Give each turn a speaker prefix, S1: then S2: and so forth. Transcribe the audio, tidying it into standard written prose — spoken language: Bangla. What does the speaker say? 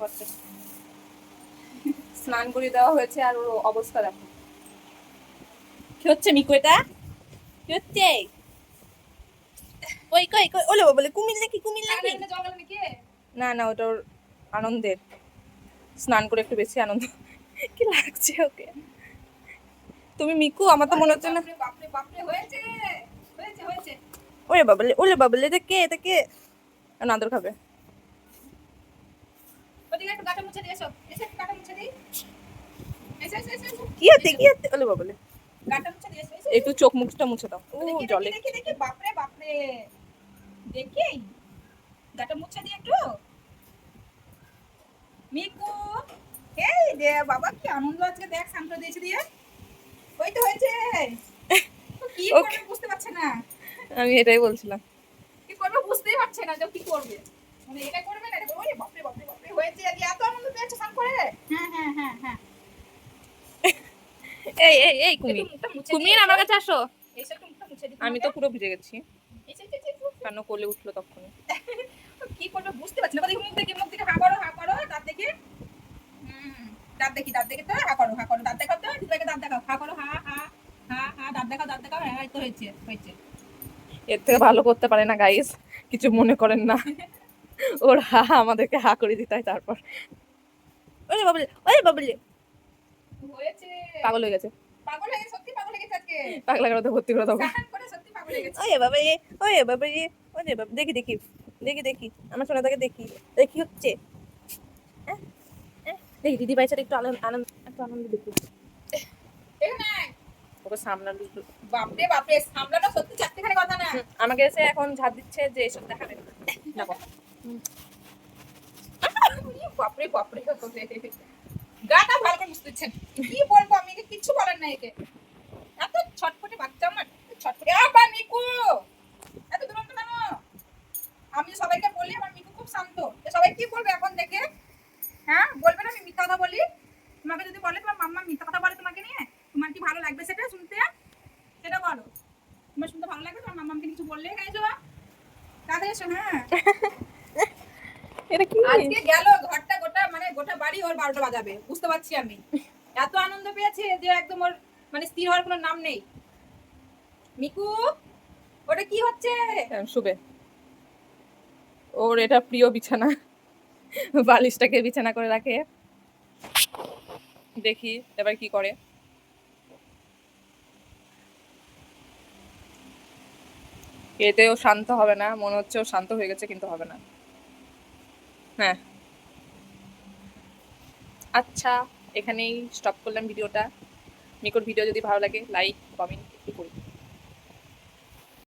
S1: করতে স্নান করে দেওয়া হয়েছে আর ওর অবস্থা দেখো। কি হচ্ছে মিকু, এটা কি হচ্ছে? কই কই কই, ওলে বলে কুমির নাকি, কুমির নাকি? না না, ওটা ওর আনন্দের, স্নান করে একটু বেশি আনন্দ। কি লাগছে ওকে? তুমি মিকু, আমার তো মনে হচ্ছে না।
S2: বাপরে বাপরে, হয়েছে হয়েছে হয়েছে।
S1: ওলে বাবলে, এটা কে, এটা কে? নাদর খাবে।
S2: ওদিকে একটু গাটা মুছে দিয়ে এসো, এসে একটু গাটা মুছে দিই। এসে এসে এসে
S1: কি হচ্ছে, কি হচ্ছে? ওলে বাবলে,
S2: গাটা মুছে দিয়ে এসো।
S1: একটু চোখ মুখটা মুছে দাও। ও
S2: দেখি
S1: জলে।
S2: দেখি দেখি, বাপরে বাপরে, দেখি গাটা মুছে দিয়ে একটু। মিকু, এই যে বাবা, কি আনন্দ আজকে, দেখ শান্ত দিয়েছে দিয়ে। ওই তো হয়েছে। কি করবে বুঝতে পারছে না।
S1: আমি এটাই বলছিলাম,
S2: কি করবে বুঝতেই পারছে না যে কি করবে, মানে এটা করবে না এটা করবে। ওরে বাপরে বাপরে বাপরে, হয়েছে আজ এত আনন্দ পেয়েছে স্নান করে। হ্যাঁ হ্যাঁ হ্যাঁ হ্যাঁ।
S1: এই এই এই কুমির, কুমির আমার কাছে আসো।
S2: এসে একটু মুখটা মুছে দিই।
S1: আমি তো পুরো ভিজে গেছি,
S2: এসে এসে
S1: কেন কোলে উঠলো তখনই।
S2: কি করবে বুঝতে পারছি না। দেখি মুখ দেখে হা করো, হা করো, দাঁত দেখে। দাঁত দেখি, দাঁত দেখে তো হা করো, হা করো, দাঁত দেখাও তো, দিদিভাইকে দাঁত দেখাও, হা করো, হা হা হা হা, দাঁত দেখাও, দাঁত দেখাও। হ্যাঁ, এই তো হয়েছে হয়েছে।
S1: এর থেকে ভালো করতে পারে না গাইস, কিছু মনে করেন না। ওর হা হা আমাদেরকে হা করে দিতে হয় তারপর। ওরে বাবলে, ওরে বাবলে,
S2: হয়েছে।
S1: পাগল হয়ে গেছে,
S2: পাগল হয়ে গেছে, সত্যি পাগল হয়ে গেছে আজকে।
S1: পাগলা করে ভর্তি করে দেবো।
S2: স্নান করে সত্যি পাগল হয়ে গেছে।
S1: ওরে বাবা রে, ওরে বাবা রে, ওরে বাবা, দেখি দেখি দেখি দেখি, আমার সোনাটাকে দেখি, দেখি হচ্ছে। হ্যাঁ? হ্যাঁ? দেখি দিদি ভাইয়ের সাথে একটু একটু আনন্দ দেখি।
S2: এখানে আয়।
S1: ওকে সামলানো।
S2: বাপরে বাপরে, সামলানো সত্যি চারটেখানি কথা না।
S1: আমাকে এসে এখন ঝাড় দিচ্ছে যে এসব দেখাবে না।
S2: বাপরে বাপরে, গাটা ভালো করে মুছতে দিচ্ছেন। কি বলবো আমি, একে কিচ্ছু বলার নাই। একে এত ছটফটে বাচ্চা আমার, ছটফটে। আবার মিকু এত দুরন্ত কেন? আমি সবাইকে বলি আমার মিকু খুব শান্ত, সবাই কি বলবে এখন দেখে? হ্যাঁ, বলবে না আমি মিথ্যা কথা বলি? তোমাকে যদি বলে তোমার মাম্মা মিথ্যা কথা বলে তোমাকে নিয়ে, তোমার কি ভালো লাগবে সেটা শুনতে? সেটা বলো, তোমার শুনতে ভালো লাগবে তোমার মাম্মাকে কিছু বললে গাইছো তাদের এসো? হ্যাঁ,
S1: এটা কি?
S2: আজকে গেল ঘরটা গোটা, মানে গোটা বাড়ি ওর 12টা বাজাবে বুঝতে পারছি আমি। এত আনন্দ পেয়েছে যে একদম ওর মানে স্থির হওয়ার কোনো নাম নেই। মিকু, ওটা কি হচ্ছে?
S1: শুবে, ওর এটা প্রিয় বিছানা, বালিশটাকে বিছানা করে রাখে। দেখি এবার কি করে। এতেও শান্ত হবে না, মনে হচ্ছে ও শান্ত হয়ে গেছে কিন্তু হবে না। হ্যাঁ, আচ্ছা, এখানেই স্টপ করলাম ভিডিওটা। মিকুর ভিডিও যদি ভালো লাগে লাইক কমেন্ট একটু করি।